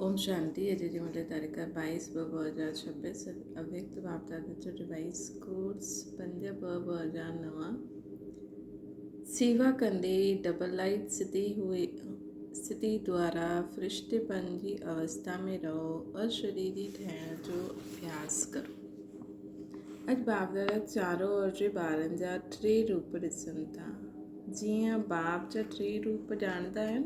ओम शांति। अजय जी मुझे तारीख़ 22/2/2026 अव्यक्त बापदादा जो डिवाइस कोर्स 5/2/2009 सेवा कंदे डबल लाइट स्थिति द्वारा फ़रिश्तेपन जी अवस्था में रहो अशरीरी ठहण जो अभ्यास करो। अॼु बापदादा चारों ओर जे ॿारनि जा 3 रूप ॾिसनि था। जीअं बाप जा 3 रूप ॼाणंदा आहियो न,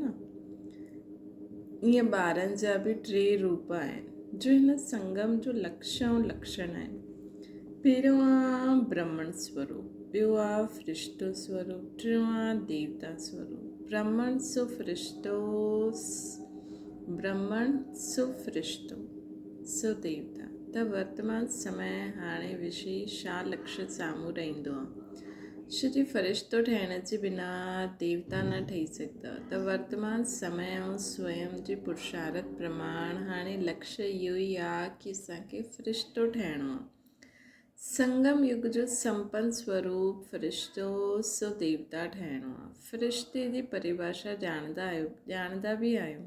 ईअं ॿारनि जा बि 3 रूप आहिनि जो हिन संगम जो लक्ष्य ऐं लक्षण आहिनि। पहिरियों आहे ब्रह्मण स्वरूप, ॿियो आहे फ़रिश्तो स्वरूप, टियों आहे देवता स्वरूप। ब्रह्मण सो फ़रिश्तो सो देवता। त वर्तमान समय हाणे विशेष छा लक्ष्य साम्हूं रहंदो आहे। श्री फ़रिश्तो ठहण जे बिना देवता न ठही सघंदा। त वर्तमान समय ऐं स्वयं जे पुरुषार्थ प्रमाण हाणे लक्ष्य इहो ई आहे कि असांखे फ़रिश्तो ठहिणो आहे। संगम युग जो संपन्न स्वरूप फ़रिश्तो सो देवता ठहिणो आहे। फ़रिश्ते जी परिभाषा ॼाणंदा बि आहियो।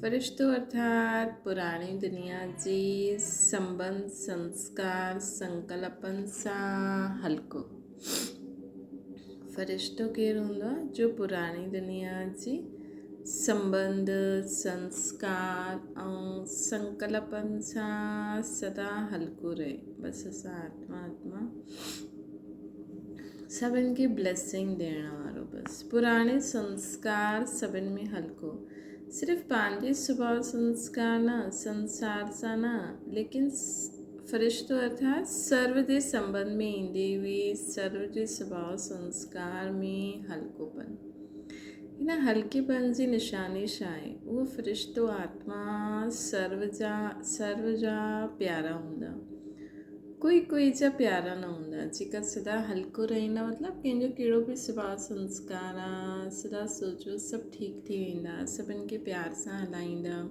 फ़रिश्तो अर्थात पुराणी दुनिया जे संबंध संस्कार संकल्पनि सां हल्को। फ़रिश्तो केरु हूंदो आहे जो पुराणी दुनिया जी संबंध संस्कार ऐं संकल्पनि सां सदा हल्को रहे। बसि असां आत्मा सभिनि खे ब्लेसिंग ॾियण वारो। बसि पुराणे संस्कार सभिनि में हल्को, सिर्फ़ु पंहिंजे स्वभाव संस्कार न, संसार सां न, लेकिन फ़रिश्तो अर्थात सर्व जे संबंध में ईंदे हुए सर्व जे स्वभाव संस्कार में हल्कोपन। हिन हल्केपन जी निशानी छा आहे? उहो फ़रिश्तो आत्मा सर्व जा प्यारा हूंदा। कोई जा प्यारा न हूंदा, जेका सदा हल्को रहंदा। मतिलबु कंहिंजो कहिड़ो बि स्वभाव संस्कार आहे, सदा सोचो सभु ठीकु थी वेंदा, सभिनि खे प्यार सां हलाईंदा,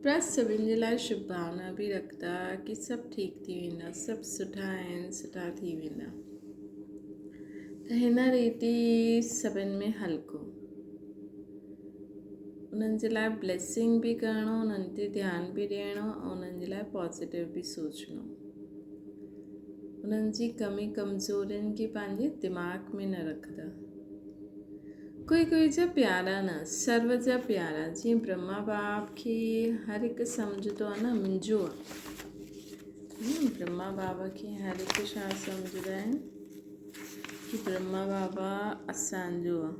प्लस सभिनि जे लाइ शुभ भावना बि रखंदा कि सभु ठीकु थी वेंदा, सभु सुठा आहिनि, सुठा थी वेंदा। त हिन रीति सभिनि में हल्को, उन्हनि जे लाइ ब्लेसिंग बि करिणो, उन्हनि ते ध्यानु बि ॾियणो ऐं उन्हनि जे लाइ पॉज़िटिव बि सोचणो। उन्हनि जी कमी कमज़ोरियुनि खे पंहिंजे दिमाग़ में न रखंदा। कोई जा प्यारा न, सर्व जा प्यारा। जीअं ब्रह्मा बाप खे हर हिकु सम्झंदो आहे न, मुंहिंजो आहे। ब्रह्मा बाबा खे हर हिकु छा सम्झंदा आहिनि कि ब्रह्मा बाबा असांजो आहे।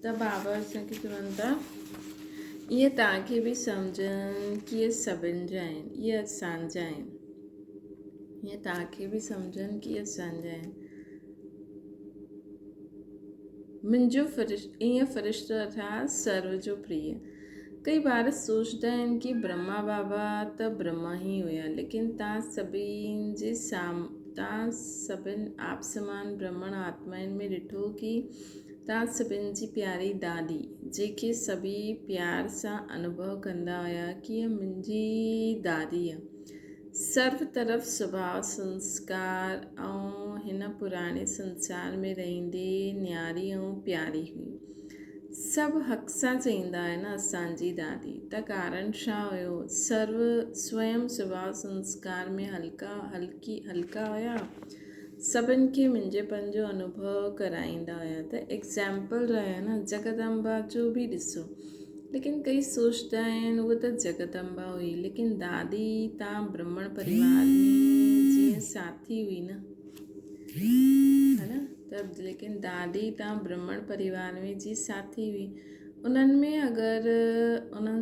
त बाबा असांखे चवनि था ईअं तव्हांखे बि सम्झनि कि इहे सभिनि जा आहिनि, इहे असांजा आहिनि। ईअं तव्हांखे बि सम्झनि कि इहे असांजा आहिनि। मुंहिंजो ईअं फ़रिश्तो अर्थात सर्व जो प्रिय। कई बार सोचदा आहिनि कि ब्रह्मा बाबा त ब्रह्मा ई हुया, लेकिन तव्हां सभिनि आप समान ब्रह्मण आत्माउनि में ॾिठो कि तव्हां सभिनि जी प्यारी दादी, जंहिंखे सभी प्यार सां अनुभव कंदा हुया कि हीअ मुंहिंजी दादी आहे। सर्व तरफ़ स्वभाव संस्कार ऐं हिन पुराणे संसार में रहंदे न्यारी ऐं प्यारी हुई। सभु हक़ सां चईंदा आहिनि असांजी दादी। त कारण छा हुयो? स्वयं स्वभाव संस्कार में हल्का हुया, सभिनि खे मुंहिंजेपन जो अनुभव कराईंदा हुया। त एग्ज़ाम्पल रहिया न जगदम्बा जो बि ॾिसो। लेकिन कई सोचदा आहिनि उहा त जगदम्बा हुई, लेकिन दादी तव्हां ब्राह्मण परिवार में जीअं साथी हुई न, है न? त लेकिन दादी तव्हां ब्राह्मण परिवार में जी साथी हुई। उन्हनि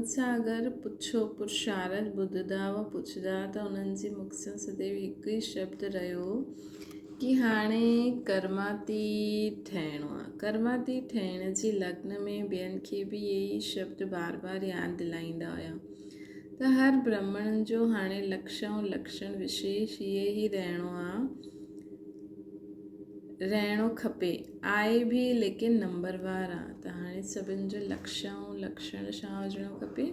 सां अगरि पुछो, पुरुषार्थ ॿुधंदा व पुछंदा त उन्हनि जे मुख सां सदैव हिकु ई शब्द रहियो कि हाणे कर्मातीत ठहिणो आहे। कर्मातीत ठहिण जी लग्न में ॿियनि खे बि इहे ई शब्द बार बार यादि दिलाईंदा हुया। त हर ब्राह्मण जो हाणे लक्ष्य ऐं लक्षण विशेष इहे ई रहणो खपे। आहे बि लेकिन नंबरवार आहे। त हाणे सभिनि जो लक्ष्य ऐं लक्षण छा हुजणो खपे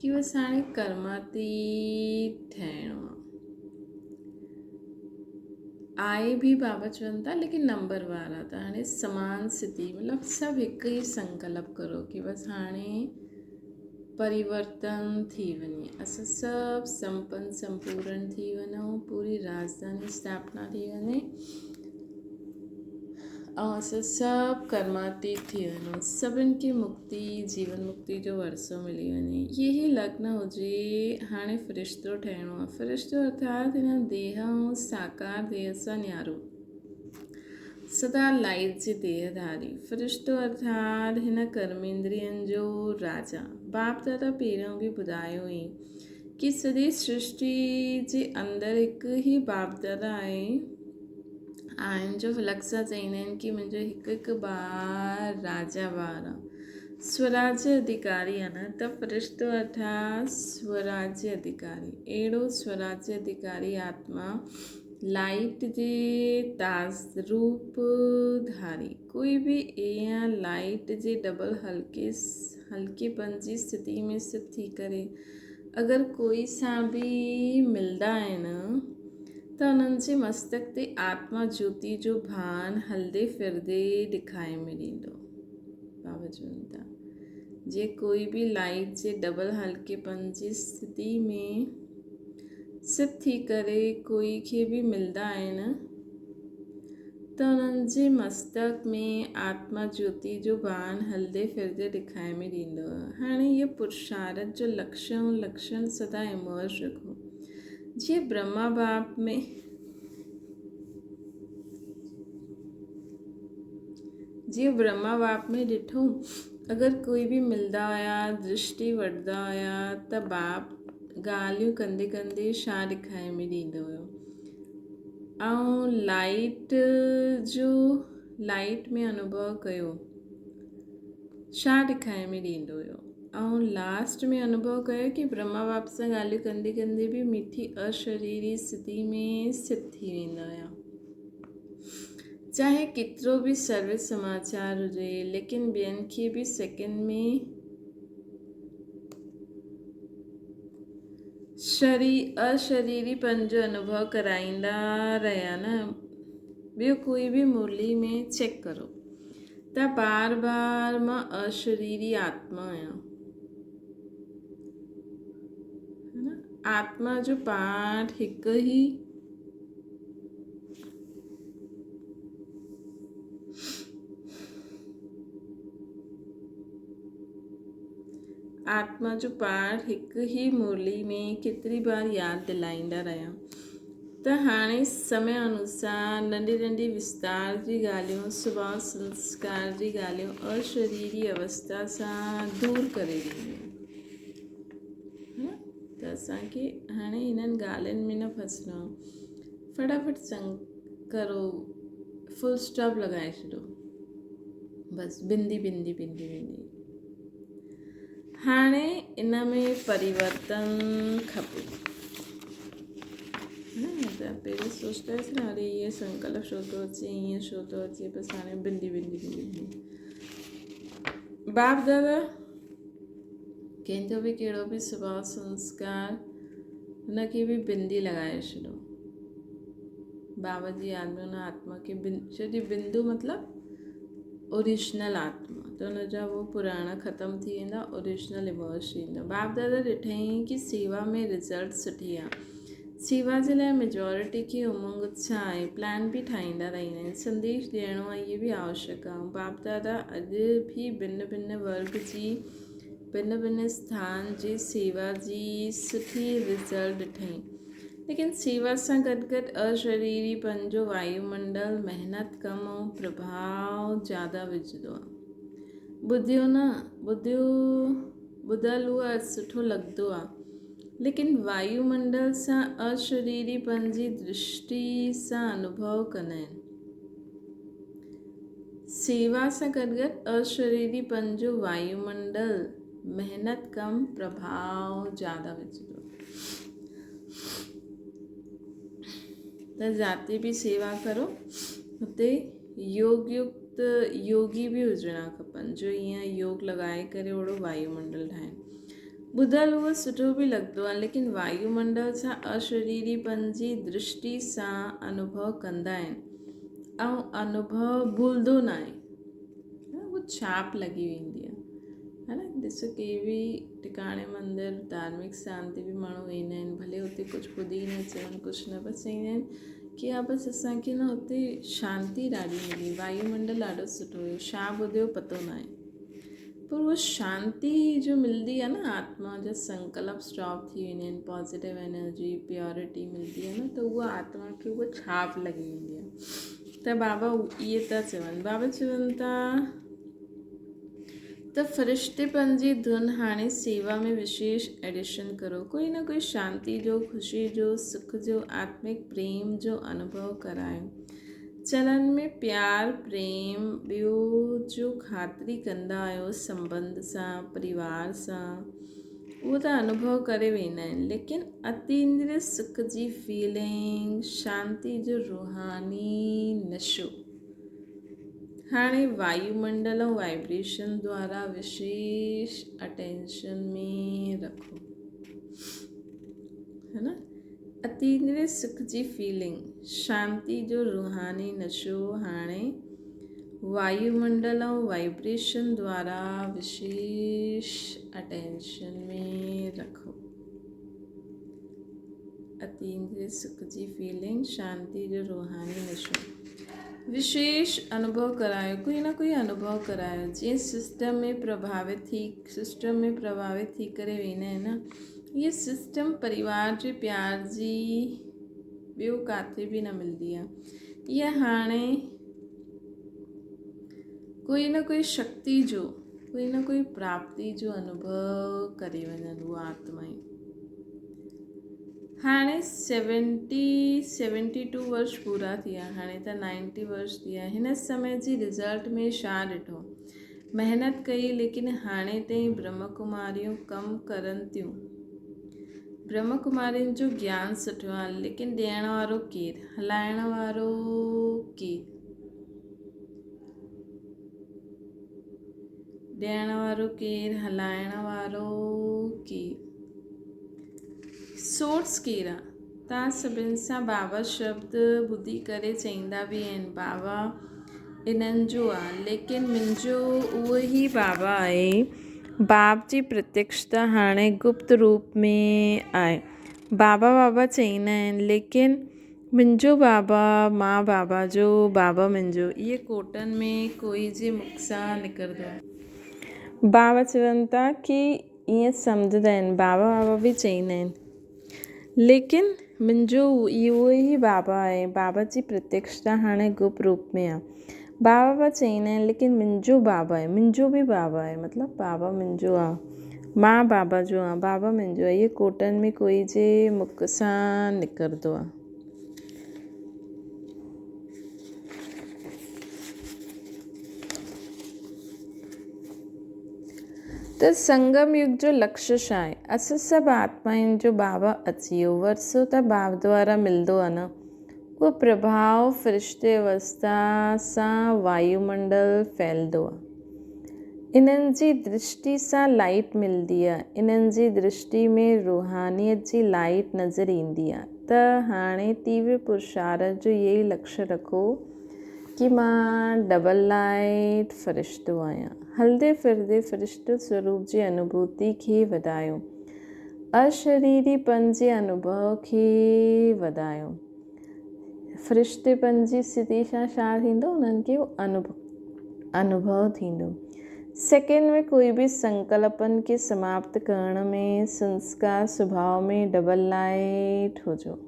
कि बसि हाणे कर्मातीत ठहिणो आहे। आए भी बाबा चवनि था लेकिन नंबर वारा त हाणे समान स्थिति मतिलबु सभु हिकु ई संकल्प करो कि बसि हाणे परिवर्तन थी वञे, असां सभु संपन्न संपूर्ण थी वञूं, पूरी राजधानी स्थापना थी वञे ऐं असां सभु कर्मातीत थी वञूं, सभिनि खे मुक्ति जीवन मुक्ति जो वरसो मिली वञे। यही लग्न हुजे हाणे फ़रिश्तो ठहिणो आहे। फ़रिश्तो अर्थात हिन देह ऐं साकार देह सां न्यारो, सदा लाइट जी देहधारी। फ़रिश्तो अर्थात हिन कर्मेंद्रियनि जो राजा। बाप दादा पहिरियों बि ॿुधायो हुई कि सॼी सृष्टि जे अंदरि हिकु ई बाप दादा आहिनि जो फ़लक सां चईंदा आहिनि कि मुंहिंजो हिकु हिकु ॿार राजा ॿार आहे, स्वराज्य अधिकारी आहे न। त फ़रिश्तो अर्थात स्वराज्य अधिकारी, अहिड़ो स्वराज्य अधिकारी आत्मा लाइट जे ताज़ रूप धारी। कोई भी ईअं लाइट जे डबल हल्केपन जी स्थिति में स्थित थी करे अगरि कोई सां बि मिलंदा आहिनि त उन्हनि जे मस्तक ते आत्मा ज्योति जो भान हलंदे फिरंदे ॾेखारे में ॾींदो। बाबा चवनि था जे कोई भी लाइट जे डबल हल्केपन जी स्थिति में सिद्ध थी करे कोई खे बि मिलंदा आहिनि त उन्हनि जे मस्तक में आत्मा ज्योति जो भान हलंदे फिरंदे ॾेखारे में ॾींदो। हाणे इहो पुरुषार्थ जो लक्षण सदा इमर्ज रखो। जीअं ब्रह्मा बाप में ॾिठो अगरि कोई बि मिलंदा हुया, दृष्टि वठंदा हुया त बाप ॻाल्हियूं कंदे कंदे छा ॾेखारे में ॾींदो हुयो ऐं लाइट में अनुभव कयो छा ॾेखारे में ॾींदो हुयो ऐं लास्ट में अनुभव कयो कि ब्रह्मा बाप सां ॻाल्हियूं कंदे कंदे बि मीठी अशरीरी स्थिति में स्थित थी वेंदा हुया। चाहे केतिरो बि सर्व समाचार हुजे लेकिन ॿियनि खे बि सेकेंड में अशरीरीपन जो अनुभव कराईंदा रहिया न। ॿियो कोई भी मुरली में चेक करो त बार बार मां अशरीरी आत्मा आहियां, है न। आत्मा जो पाठ हिकु ही आत्मा जो पाठ हिकु ही मुरली में केतिरी बार यादि दिलाईंदा रहिया त हाणे समय अनुसार नंढी नंढी विस्तार जी ॻाल्हियूं, स्वभाव संस्कार जी ॻाल्हियूं अशरीरी अवस्था सां दूर करे ॾींदियूं, है न। त असांखे हाणे हिननि ॻाल्हियुनि में न फसिणो, फटाफट करो, फुल स्टॉप लॻाए छॾो, बसि बिंदी बिंदी बिंदी बिंदी। हाणे इन में परिवर्तन खपे, त पहिरीं सोचंदा हुआसीं न अरे ये संकल्प छो थो अचे, ईअं छो थो अचे, बसि हाणे बिंदी बिंदी बिंदी बिंदी। बाप दादा कंहिंजो बि कहिड़ो बि स्वभाव संस्कार हुनखे बि बिंदी लॻाए छॾो। बाबा जी यादि में हुन आत्मा खे छोजी बिंदु मतिलबु ओरिजिनल आत्मा, त हुनजा वो पुराणा ख़तमु थी वेंदा, ओरिजिनल इमर्ज थी वेंदा। बाप दादा ॾिठईं कि सेवा में रिज़ल्ट सुठी आहे, सेवा जे लाइ मेजॉरिटी खे उमंग उत्साह आहे, प्लान बि ठाहींदा रहंदा आहिनि, संदेश ॾियणो आहे, इहे बि आवश्यक आहे। बाप दादा अॼु भी भिन्न भिन्न वर्ग जी भिन्न भिन्न स्थान जी सेवा जी सुठी रिज़ल्ट ॾिठईं, लेकिन सेवा सां गॾु गॾु अशरीरीपन जो वायुमंडल महिनत कम ऐं प्रभाव ज़्यादा विझंदो आहे। ॿुधल उहा सुठो लॻंदो आहे, लेकिन वायुमंडल सां अशरीरीपन जी दृष्टि सां अनुभव कंदा आहिनि। सेवा सां गॾु गॾु अशरीरीपन जो वायुमंडल महिनत कम प्रभाव ज़्यादा विझंदो। त जाते बि सेवा करो हुते योगी बि हुजणा खपनि जो ईअं योग लॻाए करे ओड़ो वायुमंडल ठाहिनि। ॿुधल उहो सुठो बि लॻंदो आहे, लेकिन वायुमंडल सां अशरीरीपन जी दृष्टि सां अनुभव कंदा आहिनि ऐं अनुभव भुलंदो न आहे, उहो छाप लॻी वेंदी आहे, है न। ॾिसो कंहिं बि टिकाणे मंदरु धार्मिक स्थान ते बि माण्हू वेंदा आहिनि, भले हुते कुझु ॿुधी न चवनि, कुझु न, बसि चवंदा आहिनि कि हा बसि असांखे न हुते शांती ॾाढी मिली, वायुमंडल ॾाढो सुठो हुयो, छा ॿुधियो पतो न आहे, पर उहा शांती जो मिलंदी आहे न, आत्मा जा संकल्प स्टॉप थी वेंदा आहिनि, पॉज़िटिव एनर्जी प्योरिटी मिलंदी आहे न, त उहा आत्मा खे उहा छाप लॻी वेंदी आहे। त बाबा इहे था चवनि, बाबा चवनि था त फ़रिश्तेपन जी धुन हाणे सेवा में विशेष एडिशन करो, कोई न कोई शांती जो, ख़ुशी जो, सुख जो, आत्मिक प्रेम जो अनुभव करायो। चलन में प्यार प्रेम ॿियो जो ख़ातिरी कंदा आहियो संबंध सां, परिवार सां, उहो त अनुभव करे वेंदा आहिनि, लेकिन अतीन्द्रिय सुख जी फीलिंग, शांति जो रूहानी नशो हाणे वायुमंडल ऐं वाइब्रेशन द्वारा विशेष अटेंशन में रखो, है न। अतीन्द्रिय सुख जी फीलिंग, शांति जो रूहानी नशो हाणे वायुमंडल ऐं वाइब्रेशन द्वारा विशेष अटेंशन में रखो। अतीन्द्रिय सुख जी फीलिंग, शांति जो रूहानी नशो विशेष अनुभव करायो, कोई ना कोई अनुभव करायो, जीअं सिस्टम में प्रभावित थी करे वेंदा आहिनि न, इहे सिस्टम परिवार जे प्यार जी ॿियो किथे बि न मिलंदी आहे, इहा हाणे कोई न कोई शक्ति जो, कोई न कोई प्राप्ति जो अनुभव करे वञनि उहा आत्मा ई। हाणे 72 वर्ष पूरा थिया, हाणे त 90 वर्ष थिया, हिन समय जी रिज़ल्ट में छा ॾिठो, महिनत कई, लेकिन हाणे ताईं ब्रह्म कुमारियूं कमु करनि थियूं, ब्रह्म कुमारियुनि जो ज्ञान सुठो आहे, लेकिन ॾियण वारो केरु, हलाइण वारो केरु, ॾियण वारो केरु, हलाइण वारो केरु, सोर्स केरु आहे। तव्हां सभिनि सां बाबा शब्द ॿुधी करे चईंदा बि आहिनि बाबा इन्हनि जो आहे, लेकिन मुंहिंजो उहो ई बाबा आहे, बाप जी प्रत्यक्षता हाणे गुप्त रूप में आहे, बाबा बाबा चईंदा आहिनि, लेकिन मुंहिंजो बाबा, मां बाबा जो, बाबा मुंहिंजो, इहे कोटनि में कोई जे मुख सां निकिरंदो आहे। बाबा चवनि था कि ईअं सम्झंदा आहिनि, बाबा बाबा बि चईंदा आहिनि, लेकिन मुंहिंजो इहो ई बाबा आहे, बाबा जी प्रत्यक्षता हाणे गुप्त रूप में आहे, बाबा बाबा चईंदा आहिनि, लेकिन मुंहिंजो बाबा आहे, मुंहिंजो बि बाबा आहे, मतिलबु बाबा मुंहिंजो आहे, मां बाबा जो आहे, बाबा मुंहिंजो आहे, इहे कोटनि में कोई जे मुख सां निकिरंदो आहे। त संगम युग जो लक्ष्य छा आहे, असां सभु आत्माउनि जो बाबा अची वियो, वरसो त बाप द्वारा मिलंदो आहे न, उहो प्रभाव फ़रिश्ते अवस्था सां वायुमंडल फैलंदो आहे, इन्हनि जी दृष्टि सां लाइट मिलंदी आहे, इन्हनि जी दृष्टि में रूहानियत जी लाइट नज़र ईंदी आहे। त हाणे तीव्र पुरुषार्थ जो इहे ई लक्ष्य रखो कि मां डबल लाइट फ़रिश्तो आहियां, हलंदे फिरंदे फ़रिश्तो स्वरूप जी अनुभूति खे वधायो, अशरीरीपन जे अनुभव खे वधायो। फ़रिश्तेपन जी स्थिति सां छा थींदो, उन्हनि खे अनुभव थींदो। सेकेंड में कोई बि संकल्पन खे समाप्त करण में संस्कार स्वभाव में डबल लाइट हुजो,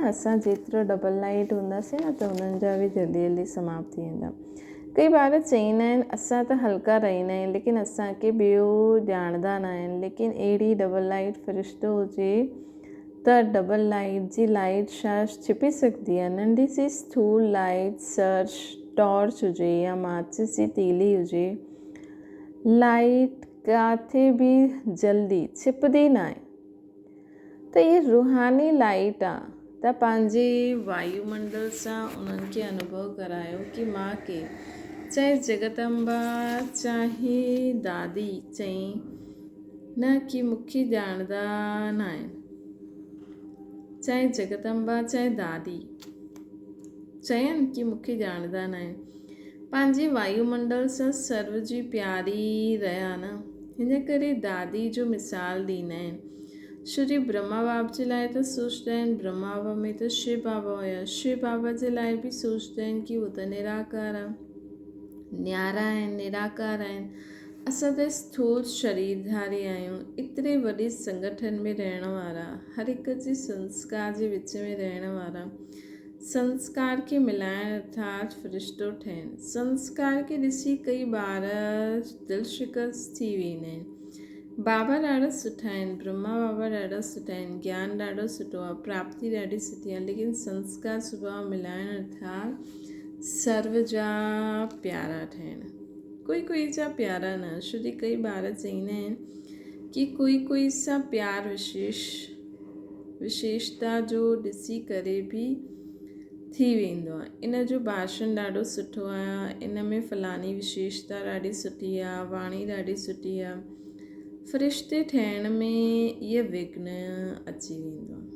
असां जेतिरो डबल लाइट हूंदासीं न, त उन्हनि जा बि जल्दी जल्दी समाप्त थी वेंदा। कई ॿार चईंदा आहिनि असां त हल्का रहंदा आहियूं, लेकिन असांखे ॿियो ॼाणंदा न आहिनि, लेकिन अहिड़ी डबल लाइट फ़रिश्तो हुजे त डबल लाइट जी लाइट छा छिपी सघंदी आहे, नंढी सी स्थूल लाइट सर्च टॉर्च हुजे या माचिस जी तीली हुजे, लाइट किथे बि जल्दी छिपंदी न आहे, त इहे रूहानी लाइट आहे। त पंहिंजे वायुमंडल सां उन्हनि खे अनुभव करायो कि मां केरु, चाहे जगदम्बा चाहे दादी, चई न की मूंखे ॼाणंदा न आहिनि, चाहे जगदम्बा चाहे दादी चयनि की मूंखे ॼाणंदा न आहिनि। पंहिंजे वायुमंडल सां सर्व जी प्यारी रहिया न, हिन करे दादी जो मिसाल ॾींदा आहिनि। श्री ब्रह्मा बाबा जे लाइ त सोचंदा आहिनि ब्रह्मा बाबा में त शिव बाबा हुया, शिव बाबा जे लाइ बि सोचंदा आहिनि की उहो त निराकार आहे, न्यारा आहिनि, निराकार आहिनि। असां त स्थूल शरीरधारी आहियूं, एतिरे वॾे संगठन में रहण वारा, हर हिक जे संस्कार जे विच में रहण वारा, संस्कार खे मिलाइण अर्थात फ़रिश्तो ठहिनि। संस्कार खे ॾिसी कई ॿार दिलि शिकस्त थी वेंदा आहिनि। बाबा ॾाढा सुठा आहिनि, ब्रह्मा बाबा ॾाढा सुठा आहिनि, ज्ञान ॾाढो सुठो आहे, प्राप्ति ॾाढी सुठी आहे, लेकिन संस्कार स्वभाव मिलाइण अर्थात सर्व जा प्यारा ठहिण। कोई जा प्यारा न, श्री कई ॿार चईंदा आहिनि कि कोई सां प्यार विशेषता जो ॾिसी करे बि थी वेंदो आहे। इन जो भाषण ॾाढो सुठो आहे, इन में फलानी विशेषता ॾाढी सुठी आहे, वाणी ॾाढी सुठी आहे, फ़रिश्ते ठहिण में इहे विघ्न अची वेंदो आहे,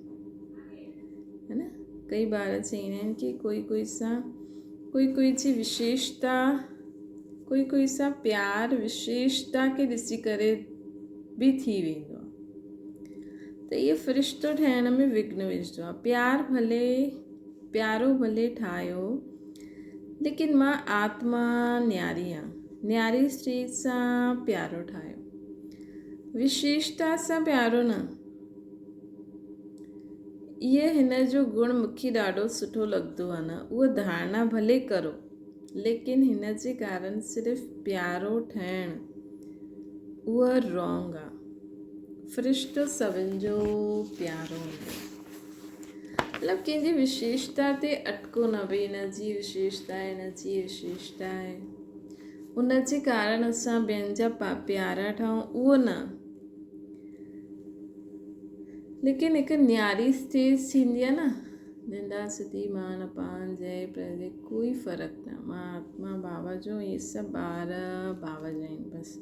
है न। कई ॿार चईंदा आहिनि कि कोई सां कोई जी विशेषता, कोई सां प्यार विशेषता खे ॾिसी करे बि थी वेंदो आहे, त इहो फ़रिश्तो ठहिण में विघ्न विझंदो आहे। प्यारो भले ठाहियो, लेकिन मां आत्मा न्यारी आहियां, न्यारी स्टेज सां प्यारो ठाहियो, विशेषता सां प्यारो न। इहे हिन जो गुण मूंखे ॾाढो सुठो लॻंदो आहे न, उहा धारणा भले करो, लेकिन हिन जे कारण सिर्फ़ु प्यारो ठहिणु उहा रॉन्ग आहे। फ़रिश्तो सभिनि जो प्यारो हूंदो, मतिलबु कंहिंजी विशेषता ते अटको न, भई हिन जी विशेषता आहे, हिन जी विशेषता आहे, उन जे कारण असां ॿियनि जा प्यारा ठहूं, उहो न। लेकिन हिकु न्यारी स्टेज थींदी आहे न, निंदा सिधी मान पान जय प्रजय, कोई फ़र्क़ु न, मां आत्मा बाबा जो, इहे सभु ॿार बाबा जा आहिनि बसि।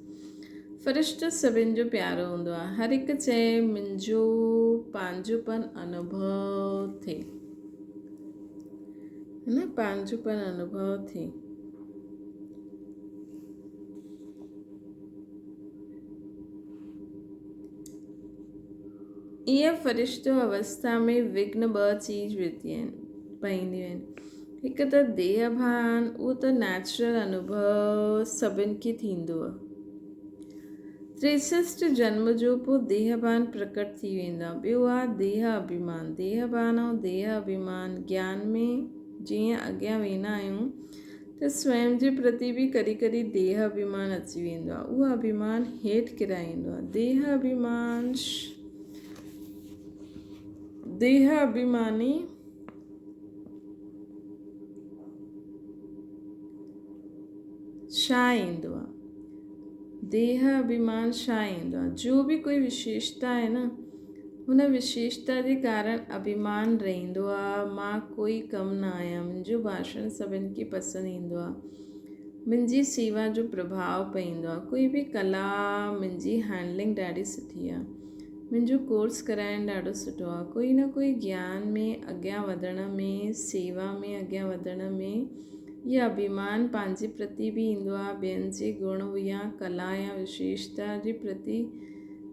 फ़रिश्तो सभिनि जो प्यारो हूंदो आहे, हर हिकु चए मुंहिंजो पंहिंजोपन अनुभव थिए, है न, पंहिंजोपन अनुभव थिए। ईअं फ़रिश्तो अवस्था में विघ्न ॿ चीज पवंदियूं आहिनि। हिकु त देह भान, उहो त नेचुरल अनुभव सभिनि खे थींदो आहे। 63 जन्म जो पोइ देह भान प्रकट थी वेंदो आहे। ॿियो आहे देह अभिमान। देह भान ऐं देह अभिमान ज्ञान में जीअं अॻियां वेंदा आहियूं त स्वयं जे प्रति बि कॾहिं कॾहिं देह अभिमान अची वेंदो आहे, उहो अभिमान हेठि किराईंदो आहे। देह अभिमानी छा ईंदो आहे, देह अभिमान छा ईंदो आहे, जो बि कोई विशेषता आहे न, हुन विशेषता जे कारण अभिमान रहंदो आहे। मां कोई कम न आहियां, मुंहिंजो भाषण सभिनि खे पसंदि ईंदो आहे, मुंहिंजी सेवा जो प्रभाव पवंदो आहे, कोई बि कला, मुंहिंजी हैंडलिंग ॾाढी सुठी आहे, मुंहिंजो कोर्स कराइणु ॾाढो सुठो आहे, कोई न कोई ज्ञान में अॻियां वधण में, सेवा में अॻियां वधण में इहा अभिमान पंहिंजे प्रति बि ईंदो आहे। ॿियनि जे गुण या कला या विशेषता जे प्रति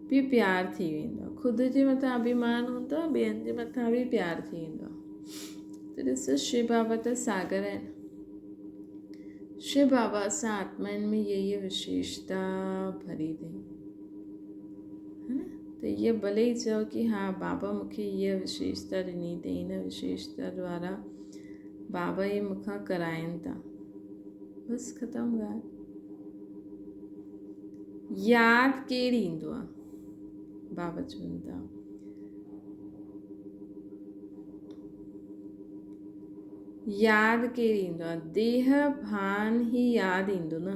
बि प्यार थी वेंदो आहे। ख़ुदि जे मथां अभिमान हूंदो आहे, ॿियनि जे मथां बि प्यार थी वेंदो आहे। त ॾिसो, शिव बाबा त सागर आहिनि, शिव बाबा असां आत्माउनि में इहा विशेषता भरी अथई, है न। त इहा भले ई चओ कि हा बाबा मूंखे इहा विशेषता ॾिनी अथई, हिन विशेषता द्वारा बाबा इहे मूंखां कराइनि था, बसि ख़तमु ॻाल्हि। यादि केरु ईंदो आहे, बाबा चवनि था यादि केरु ईंदो आहे, देह भान ई यादि ईंदो न।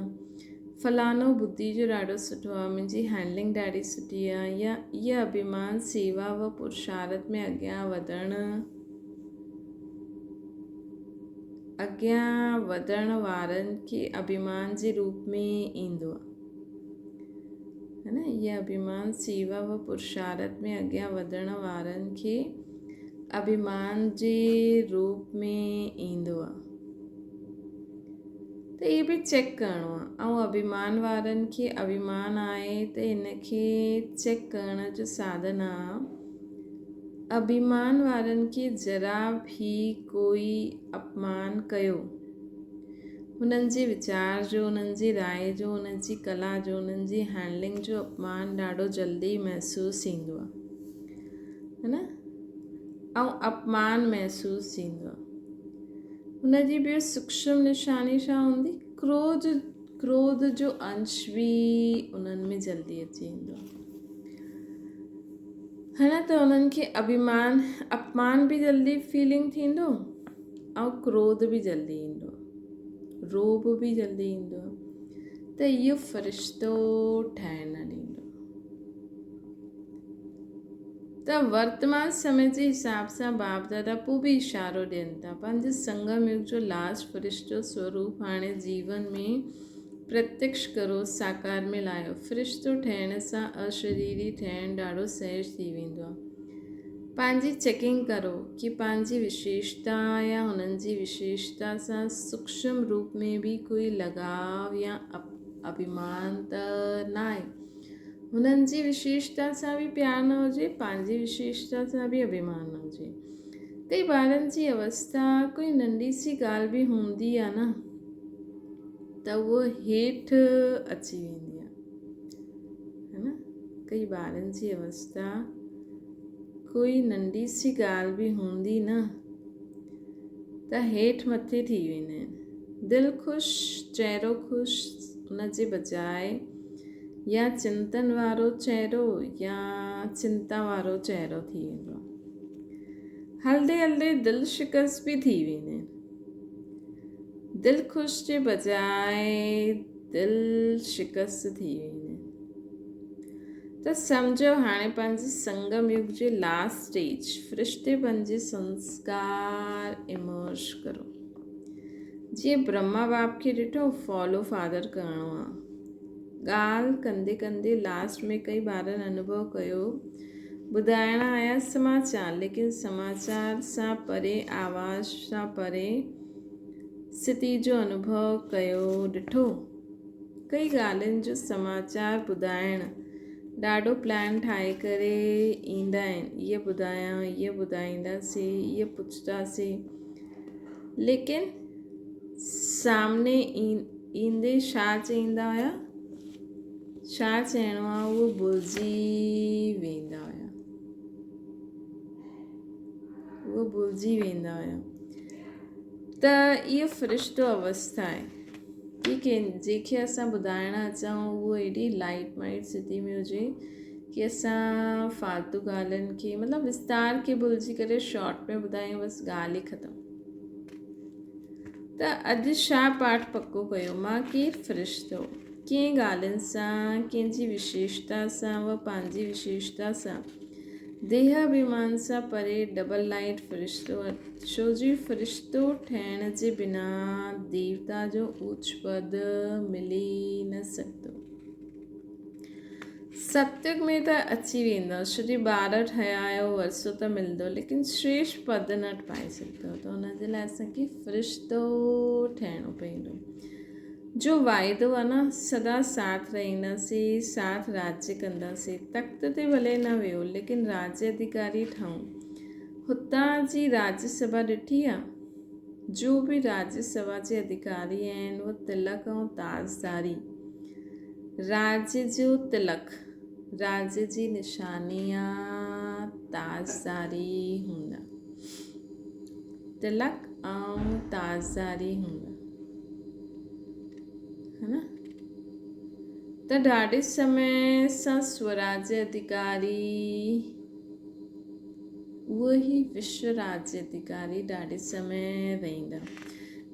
फलानो बुद्धि जो ॾाढो सुठो आहे, मुंहिंजी हैंडलिंग ॾाढी सुठी आहे, या इहा अभिमान सेवा व पुरुषार्थ में अॻियां वधण वारनि खे अभिमान जे रूप में ईंदो आहे, है है न। ये अभिमान सेवा व पुरुषार्थ में अॻियां वधण वारनि खे अभिमान जे रूप में ईंदो आहे। त इहे बि चेक करिणो आहे। ऐं अभिमान वारनि खे अभिमान आहे त इनखे चेक करण जो साधन आहे, अभिमान वारनि खे जरा भी कोई अपमान कयो, हुननि जे वीचार जो, हुननि जी राय जो, हुननि जी कला जो, हुननि जी हैंडलिंग जो अपमान ॾाढो जल्दी महसूसु थींदो आहे, है न। ऐं अपमान महसूसु थींदो आहे। हुनजी ॿियो सूक्ष्म निशानी छा हूंदी? क्रोध जो अंश बि उन्हनि में जल्दी अची वेंदो आहे, है न। त उन्हनि खे अपमान बि जल्दी फीलिंग थींदो ऐं क्रोध बि जल्दी ईंदो, रोब बि जल्दी ईंदो। त इहो फ़रिश्तो ठहिण न ॾींदो। त वर्तमान समय जे हिसाब सां बाप दादा पोइ बि इशारो ॾियनि था, पंहिंजे संगम युग जो लास्ट फ़रिश्तो स्वरूप हाणे जीवन में प्रत्यक्ष करो, साकार में लायो। फ़रिश्तो ठहिण सां अशरीरी ठहिण ॾाढो सहज थी वेंदो आहे। पंहिंजी चेकिंग करो कि पंहिंजी विशेषता या हुननि जी विशेषता सां सूक्ष्म रूप में भी कोई लगाव या अभिमान त न आहे। हुननि जी विशेषता सां बि प्यार न हुजे, पंहिंजी विशेषता सां बि अभिमान न हुजे। कई ॿारनि जी अवस्था कोई नंढी सी ॻाल्हि बि हूंदी आहे न त उहो हेठि अची वेंदी आहे, है न। कई ॿारनि जी अवस्था कोई नंढी सी ॻाल्हि बि हूंदी न त हेठि मथे थी वेंदा आहिनि। दिलि ख़ुशि, चहिरो ख़ुशि, उन जे बजाए या चिंतन वारो चहिरो या चिंता वारो चहिरो थी वेंदो आहे। हलंदे हलंदे दिलि शिकस्त बि थी वेंदा आहिनि। दिलि ख़ुशि जे बजाए दिलि शिकस्त थी वेंदा आहिनि। त सम्झो हाणे पंहिंजे संगम युग जे लास्ट स्टेज फ़रिश्तेपन जे संस्कार इमर्ज करो। जीअं ब्रह्मा बाप खे ॾिठो, फॉलो फादर करिणो आहे। ॻाल्हि कंदे कंदे लास्ट में कई ॿारनि अनुभव कयो, ॿुधाइण आया समाचार, लेकिन समाचार सां परे, आवाज़ सां परे स्थिति जो अनुभव कयो, ॾिठो। कई ॻाल्हियुनि जो समाचार ॿुधाइण ॾाढो प्लान ठाहे करे ईंदा आहिनि, इहे ॿुधायां, इहे ॿुधाईंदासीं, इहे पुछंदासीं, लेकिन सामने ईंदे छा चईंदा हुया, छा चइणो आहे उहो भुलिजी वेंदा हुया, त इहो फ़रिश्तो अवस्था आहे कि जंहिंखे असां ॿुधाइण अचूं उहो एॾी लाइट माइट स्थिति में हुजे कि असां फालतू ॻाल्हियुनि खे मतिलबु विस्तार खे भुलिजी करे शॉर्ट में ॿुधायूं, बसि ॻाल्हि ई ख़तमु। त अॼु छा पाठ पको कयो मां? केरु फ़रिश्तो, कंहिं ॻाल्हियुनि सां, कंहिंजी विशेषता सां व पंहिंजी विशेषता सां, देह अभिमान सां परे डबल लाइट फ़रिश्तो। छो जी फ़रिश्तो ठहिण जे बिना देवता जो उच्च पद मिली न सघंदो। सत्युग में त अची वेंदो, छो जी ॿार ठहिया आहियो, वरसो त मिलंदो, लेकिन श्रेष्ठ पद न पाए सघंदो। त हुनजे लाइ असांखे फ़रिश्तो ठहिणो पवंदो। जो वाइदो आहे न, सदा साथ रहंदासीं, साथ राज्य कंदासीं। तख़्त ते भले न वियो, लेकिन राज्य अधिकारी ठहूं। हुतां जी राज्यसभा ॾिठी आहे? जो बि राज्यसभा जे अधिकारी आहिनि उहे तिलक ऐं ताजदारी, राज्य जो तिलक, राज्य जी निशानी आहे ताजदारी हूंदा, तिलक ऐं ताजदारी हूंदा, है न। त ॾाढे समय सां स्वराज्य अधिकारी, उहो ई विश्व राज्य अधिकारी ॾाढे समय रहंदा,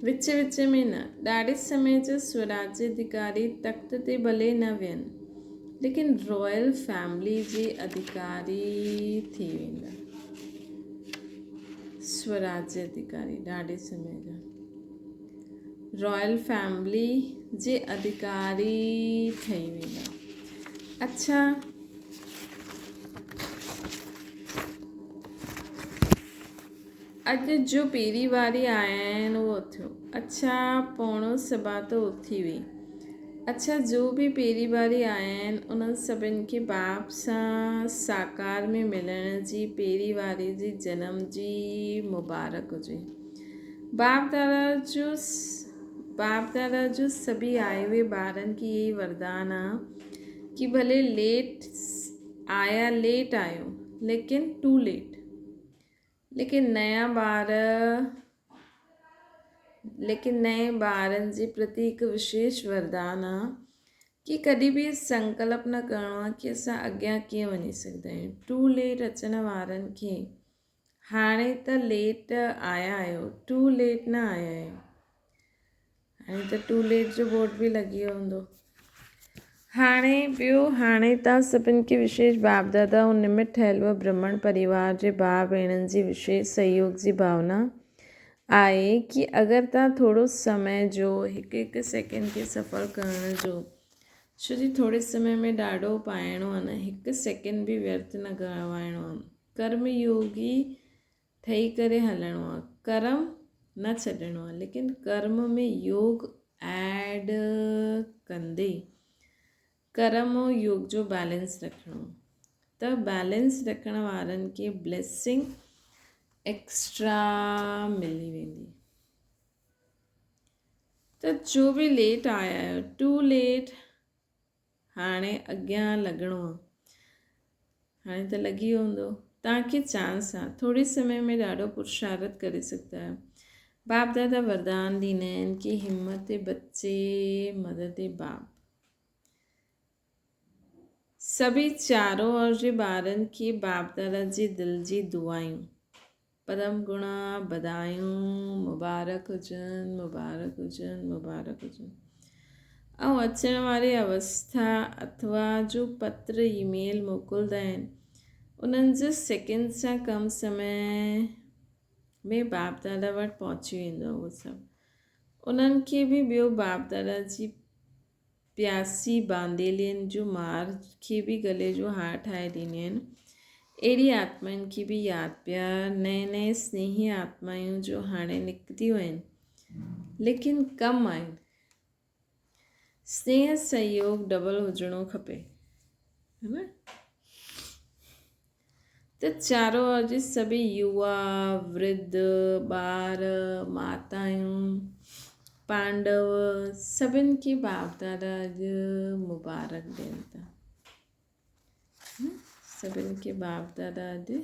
विच विच में न। ॾाढे समय जो स्वराज्य अधिकारी तख़्त ते भले न वियनि, लेकिन रॉयल फैमिली जे अधिकारी थी वेंदा। स्वराज्य अधिकारी ॾाढे समय जा रॉयल फैमिली जे अधिकारी ठही वेंदा। अच्छा अॼु जो पहिरीं वारी आया आहिनि उहो थियो। अच्छा पौणो सभा त उथी हुई। अच्छा जो बि पहिरीं वारी आया आहिनि उन्हनि सभिनि खे बाप सां साकार में मिलण जी पहिरीं वारी जी जनम जी मुबारक हुजे। बाप दादा जो सभी आए हुए ॿारनि खे यही वरदान आहे कि भले लेट आयो लेकिन टू लेट। लेकिन नए ॿारनि जे प्रति हिकु विशेष वरदान आहे कि कॾहिं बि संकल्प न करिणो आहे कि असां अॻियां कीअं वञी सघंदा आहियूं। टू लेट अचण वारनि खे हाणे त लेट आया आहियो, टू लेट न आया आहियो। हाणे त टू लेट जो बोर्ड बि लॻी वियो हूंदो। हाणे तव्हां सभिनि खे विशेष बाप दादा ऐं निमित ठहियल हुआ ब्रह्मण परिवार जे भाउ भेणनि जी विशेष सहयोग जी भावना आहे कि अगरि तव्हां थोरो समय जो हिकु सेकेंड खे सफ़र करण जो, छो जी थोरे समय में ॾाढो पाइणो आहे न, हिकु सेकेंड बि व्यर्थ न गवाइणो आहे। कर्म योगी ठही करे हलणो आहे, कर्म न छॾिणो आहे, लेकिन कर्म में योग ऐड कंदे कर्म और योग जो बैलेंस रखणो। त बैलेंस रखण वारनि खे ब्लेसिंग एक्स्ट्रा मिली वेंदी। त जो बि लेट आया आहियो, टू लेट, हाणे अॻियां लॻणो आहे। हाणे त लॻी वियो हूंदो। तव्हांखे चांस आहे, थोरे समय में ॾाढो पुरुषार्थ करे सघंदा आहियो। बाप दादा वरदान ॾींदा आहिनि कि हिम्मत बच्चे मदद बाप। सभी चारों ओर जे ॿारनि खे बाप दादा जी दिलि जी दुआयूं, पदम गुणा बधायूं मुबारक हुजनि, मुबारक हुजनि, मुबारक हुजनि। ऐं अचण वारी अवस्था अथवा जो पत्र ईमेल मोकिलींदा आहिनि उन्हनि जो सेकेंड सां कम समय में बाप दादा वटि पहुची वेंदो उहो सभु। उन्हनि खे बि ॿियो बाप दादा जी प्यासी बांदेलियुनि जो मार खे बि गले जो हार ठाहे ॾींदियूं आहिनि। अहिड़ी आत्माउनि खे बि यादि पिया नए स्नेही आत्माऊं जो हाणे निकितियूं आहिनि लेकिन कम आहिनि। स्नेह सहयोग डबल हुजणो खपे, है न। त चारों ओर जे सभी युवा, वृद्ध, ॿार, माताऊं, पांडव सभिनि खे बाप दादा अॼु मुबारक ॾियनि था। सभिनि खे बाप दादा अॼु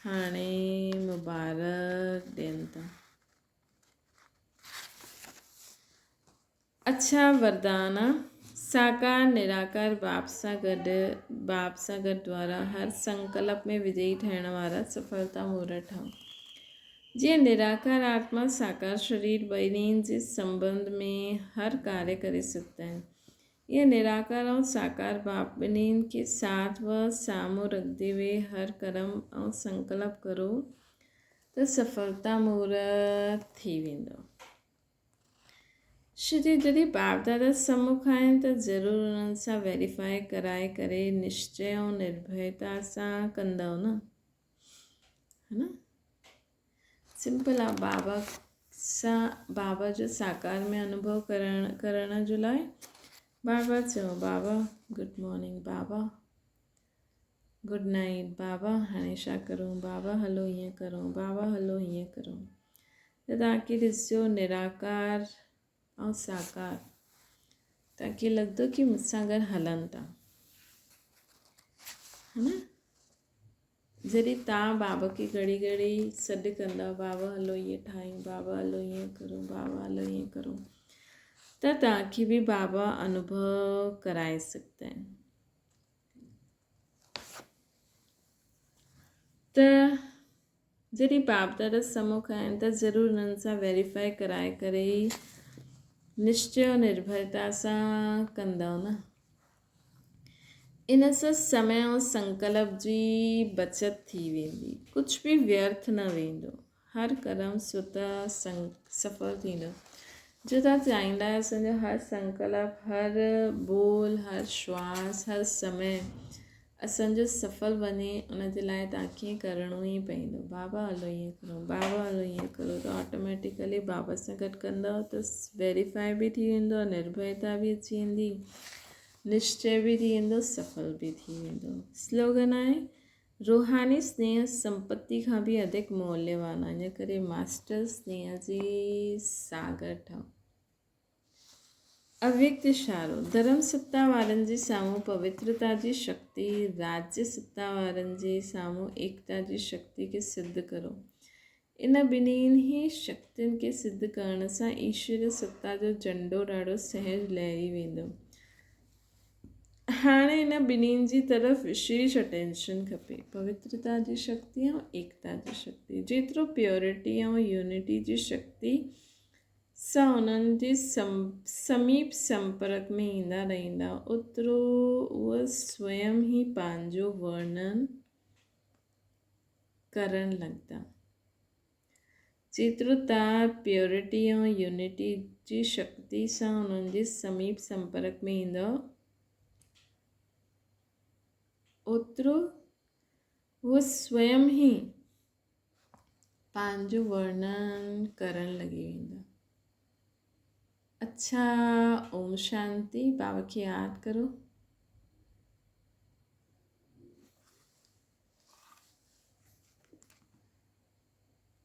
हाणे मुबारक ॾियनि था। अच्छा वरदान साकार निराकार बाप सां गॾु द्वारा हर संकल्प में विजयी ठहिण वारा सफलता मुहूर्त ठाहो। जीअं निराकार आत्मा साकार शरीर ॿिन्हिनि जे संबंध में हर कार्य करे सघंदा आहिनि, ईअं निराकार ऐं साकार बाप ॿिन्हिनि खे साथ व साम्हूं रखंदे हुए हर कर्म ऐं संकल्प करो त सफलता मुहूर्त थी वेंदो। श्री जॾहिं बाप दादा सम्मुख आहिनि त ज़रूरु उन्हनि सां वेरीफाई कराए करे निश्चय ऐं निर्भयता सां कंदव न, है न। सिंपल आहे। बाबा जो साकार में अनुभव करण जो लाइ बाबा चयो बाबा गुड मॉर्निंग, बाबा गुड नाइट, बाबा हाणे छा करूं, बाबा हलो हीअं करूं, बाबा हलो हीअं करूं। त तव्हांखे ॾिसिजो निराकार ऐं साकार तव्हांखे लॻंदो कि मूंसां गॾु हलनि था, है न। जॾहिं तव्हां बाबा खे घड़ी घड़ी सॾु कंदा, बाबा हलो ईअं ठाहियूं, बाबा हलो ईअं करूं, बाबा हलो ईअं करूं, त तव्हांखे बि बाबा अनुभव कराए सघंदा आहिनि। त जॾहिं बाप दादा सम्मुख आहिनि त ज़रूरु उन्हनि सां वेरीफाई कराए करे निश्चय और निर्भयता सां कंदव न। इन सां समय ऐं संकल्प जी बचत थी वेंदी, कुझु बि व्यर्थ न वेंदो, हर कर्म स्वतः सफल थींदो। जो तव्हां चाहींदा आहियो असांजो हर संकल्प, हर बोल, हर श्वास, हर समय असांजो सफल वञे, उन जे लाइ तव्हां कीअं करिणो ई पवंदो। बाबा हलो ईअं करो, बाबा हलो ईअं करो, त ऑटोमेटिकली बाबा सां गॾु कंदव त वेरीफाई बि थी वेंदो, निर्भयता बि अची वेंदी, निश्चय बि थी वेंदो, सफल बि थी वेंदो। स्लोगन आहे रूहानी स्नेह संपत्ति खां बि अधिक मूल्यवान आहे, इन करे मास्टर स्नेह जी सागर ठहो। अव्यक्त इशारो धर्म सत्ता वारनि जे साम्हूं पवित्रता जी शक्ति, राज्य सत्ता वारनि जे साम्हूं एकता जी शक्ति खे सिद्ध करो। इन ॿिन्हिनि ई शक्तियुनि खे सिद्ध करण सां ईश्वर सत्ता जो झंडो ॾाढो सहज लहरी वेंदो। हाणे इन ॿिन्हिनि जी तरफ़ विशेष अटेंशन खपे, पवित्रता जी शक्ति ऐं एकता जी शक्ति। जेतिरो प्योरिटी ऐं यूनिटी जी शक्ति सां उन्हनि जे समीप संपर्क में ईंदा रहंदा, ओतिरो उहा स्वयं ई पंहिंजो वर्णन करणु लॻंदा। जेतिरो तव्हां प्योरिटी ऐं यूनिटी जी शक्ति सां उन्हनि जे समीप संपर्क में ईंदव, ओतिरो उहो स्वयं ई पंहिंजो वर्णन करणु लॻी वेंदा। अच्छा, ओम शांति। बाबा खे यादि करो।